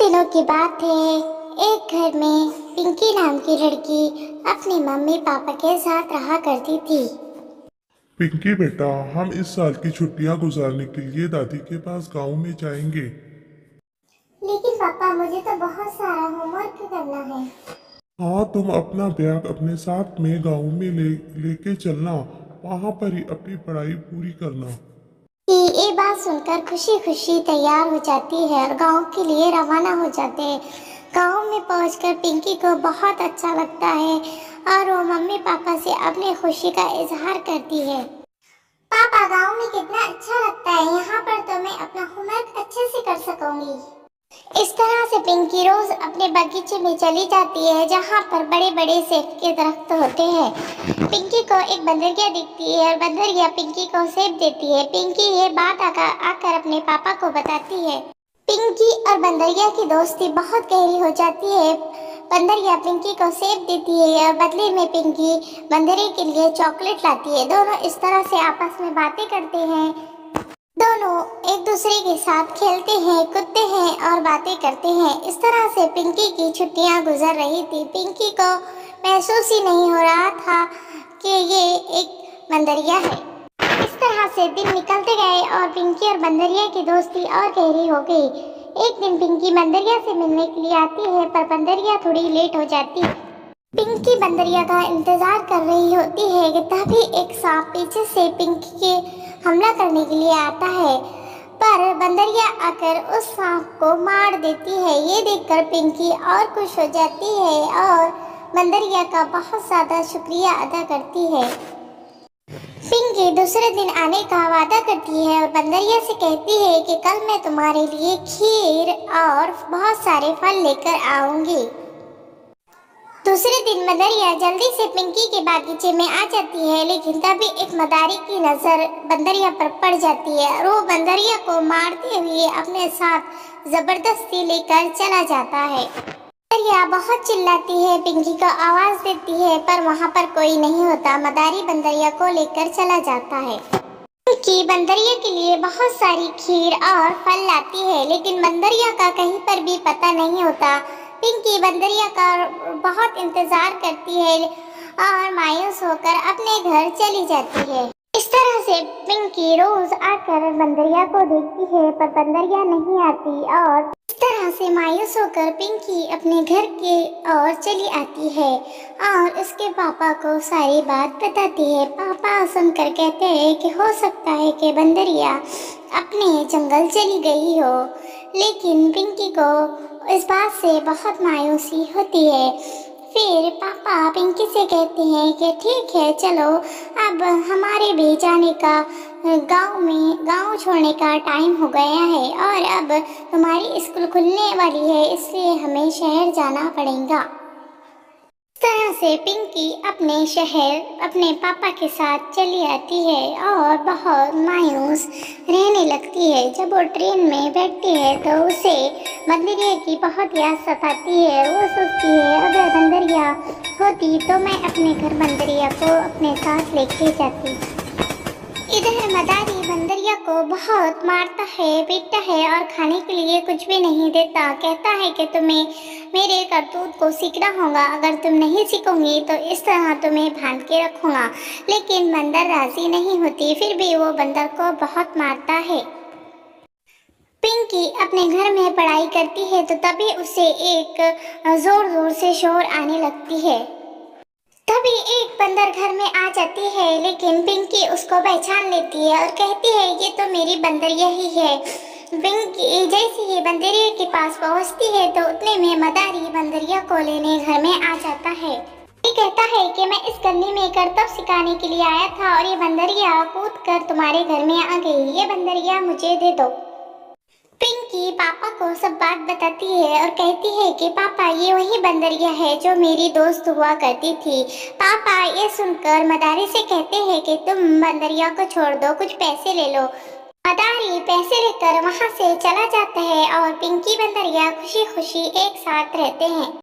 दिनों की बात है। एक घर में पिंकी नाम की लड़की अपनी मम्मी पापा के साथ रहा करती थी। पिंकी बेटा, हम इस साल की छुट्टियां गुजारने के लिए दादी के पास गांव में जाएंगे। लेकिन पापा, मुझे तो बहुत सारा होमवर्क करना है। हाँ, तुम अपना बैग अपने साथ में गांव में लेके चलना। वहां पर ही अपनी पढ़ाई पूरी करना। कि ये बात सुनकर खुशी खुशी तैयार हो जाती है और गांव के लिए रवाना हो जाते हैं। गांव में पहुंचकर पिंकी को बहुत अच्छा लगता है और वो मम्मी पापा से अपनी खुशी का इजहार करती है। पापा, गांव में कितना अच्छा लगता है। यहाँ पर तो मैं अपना होमवर्क अच्छे से कर सकूंगी। इस तरह से पिंकी रोज अपने बगीचे में चली जाती है जहाँ पर बड़े बड़े सेब के दरख्त होते हैं। पिंकी को एक बंदरिया दिखती है और बंदरिया पिंकी को सेब देती है। पिंकी ये बात आकर अपने पापा को बताती है। पिंकी और बंदरिया की दोस्ती बहुत गहरी हो जाती है। बंदरिया पिंकी को सेब देती है और बदले में पिंकी बंदरिया के लिए चॉकलेट लाती है। दोनों इस तरह से आपस में बातें करते हैं। दोनों एक दूसरे के साथ खेलते हैं, कूदते हैं और बातें करते हैं। इस तरह से पिंकी की छुट्टियां गुजर रही थी। पिंकी को महसूस ही नहीं हो रहा था कि ये एक बंदरिया है। इस तरह से दिन निकलते गए और पिंकी और बंदरिया की दोस्ती और गहरी हो गई। एक दिन पिंकी बंदरिया से मिलने के लिए आती है, पर बंदरिया थोड़ी लेट हो जाती है। पिंकी बंदरिया का इंतजार कर रही होती है कि तभी एक सांप पीछे से पिंकी के हमला करने के लिए आता है, पर बंदरिया आकर उस सांप को मार देती है। ये देखकर पिंकी और खुश हो जाती है और बंदरिया का बहुत ज्यादा शुक्रिया अदा करती है। पिंकी दूसरे दिन आने का वादा करती है और बंदरिया से कहती है कि कल मैं तुम्हारे लिए खीर और बहुत सारे फल लेकर आऊंगी। दूसरे दिन बंदरिया जल्दी से पिंकी के बागीचे में आ जाती है, लेकिन तभी एक मदारी की नजर बंदरिया पर पड़ जाती है और वो बंदरिया को मारते हुए अपने साथ जबरदस्ती लेकर चला जाता है। बंदरिया बहुत चिल्लाती है, पिंकी को आवाज देती है, पर वहाँ पर कोई नहीं होता। मदारी बंदरिया को लेकर चला जाता है। पिंकी बंदरिया के लिए बहुत सारी खीर और फल लाती है, लेकिन बंदरिया का कहीं पर भी पता नहीं होता। पिंकी बंदरिया का बहुत इंतजार करती है और मायूस होकर अपने घर चली जाती है। इस तरह से पिंकी रोज आकर बंदरिया को देखती है, पर बंदरिया नहीं आती और इस तरह से मायूस होकर पिंकी अपने घर के ओर चली आती है और उसके पापा को सारी बात बताती है। पापा सुनकर कहते हैं कि हो सकता है कि बंदरिया अपने जंगल चली गई हो, लेकिन पिंकी को इस बात से बहुत मायूसी होती है। फिर पापा पिंकी से कहते हैं कि ठीक है, चलो अब हमारे भी जाने का गांव छोड़ने का टाइम हो गया है और अब तुम्हारी स्कूल खुलने वाली है, इसलिए हमें शहर जाना पड़ेगा। इस तरह से पिंकी अपने शहर अपने पापा के साथ चली आती है और बहुत मायूस रहने लगती है। जब वो ट्रेन में बैठती है तो उसे बंदरिया की बहुत याद सताती है। वो सोचती है, अगर बंदरिया होती तो मैं अपने घर बंदरिया को अपने साथ लेके जाती। इधर मदारी बंदरिया को बहुत मारता है, पीटता है और खाने के लिए कुछ भी नहीं देता। कहता है कि तुम्हें मेरे करतूत को सीखना होगा, अगर तुम नहीं सीखोगी तो इस तरह तुम्हें बांध के रखूंगा। लेकिन बंदर राजी नहीं होती, फिर भी वो बंदर को बहुत मारता है। पिंकी अपने घर में पढ़ाई करती है तो तभी उसे एक जोर जोर से शोर आने लगती है। तभी एक बंदर घर में आ जाती है, लेकिन पिंकी उसको पहचान लेती है और कहती है, ये तो मेरी बंदरिया ही है। पिंकी जैसे ही बंदरिया के पास पहुंचती है तो उतने में मदारी बंदरिया को लेने घर में आ जाता है। ये कहता है कि मैं इस गली में करतब सिखाने के लिए आया था और ये बंदरिया कूद कर तुम्हारे घर में आ गई। ये बंदरिया मुझे दे दो। पिंकी पापा को सब बात बताती है और कहती है कि पापा, ये वही बंदरिया है जो मेरी दोस्त हुआ करती थी। पापा ये सुनकर मदारी से कहते हैं कि तुम बंदरिया को छोड़ दो, कुछ पैसे ले लो। मदारी पैसे लेकर वहां से चला जाता है और पिंकी बंदरिया खुशी खुशी एक साथ रहते हैं।